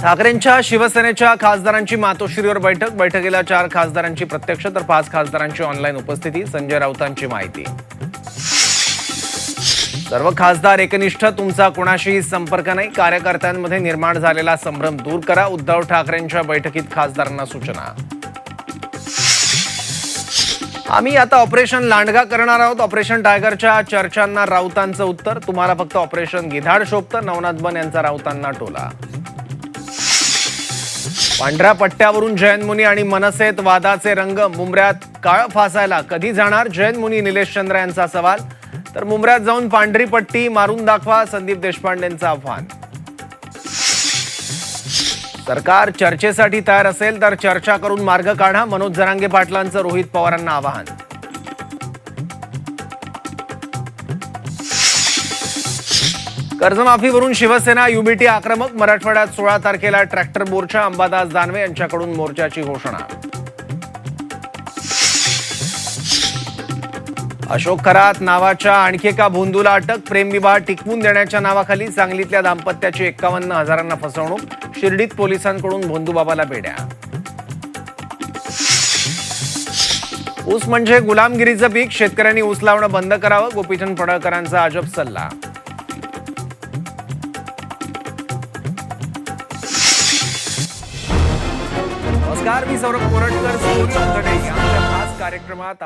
ठाकरेंच्या शिवसेनेच्या खासदारांची मातोश्रीवर बैठकीला 4 खासदारांची प्रत्यक्ष तर 5 खासदारांची ऑनलाईन उपस्थिती. संजय राऊतांची माहिती. सर्व खासदार एकनिष्ठ, तुमचा कोणाशीही संपर्क नाही. कार्यकर्त्यांमध्ये निर्माण झालेला संभ्रम दूर करा. उद्धव ठाकरेंच्या बैठकीत खासदारांना सूचना. आम्ही आता ऑपरेशन लांडगा करणार आहोत. ऑपरेशन टायगरच्या चर्चांना राऊतांचं उत्तर. तुम्हाला फक्त ऑपरेशन गिधाड शोभतं. नवनाथ बन यांचा राऊतांना टोला. पांढऱ्या पट्ट्यावरून जयंत मुनी आणि मनसेत वादाचे रंग. मुंबऱ्यात काळ फासायला कधी जाणार? जयंत मुनी निलेश चंद्र यांचा सवाल. तर मुंबऱ्यात जाऊन पांढरी पट्टी मारून दाखवा, संदीप देशपांडेंचं आव्हान. सरकार चर्चेसाठी तयार असेल तर चर्चा करून मार्ग काढा. मनोज जरांगे पाटलांचं रोहित पवारांना आवाहन. कर्जमाफीवरून शिवसेना युबीटी आक्रमक. मराठवाड्यात 16 तारखेला ट्रॅक्टर मोर्चा. अंबादास दानवे यांच्याकडून मोर्चाची घोषणा. अशोक खरात नावाच्या आणखी एका भोंदूला अटक. प्रेमविवाह टिकवून देण्याच्या नावाखाली सांगलीतल्या दाम्पत्याची 51,000 फसवणूक. शिर्डीत पोलिसांकडून भोंदूबाबाला बेड्या. ऊस म्हणजे गुलामगिरीचं पीक. शेतकऱ्यांनी ऊस लावणं बंद करावं. गोपीचंद पडळकरांचा अजब सल्ला. नमस्कार, मी सौरभ कोरटकर. आमच्या खास कार्यक्रमात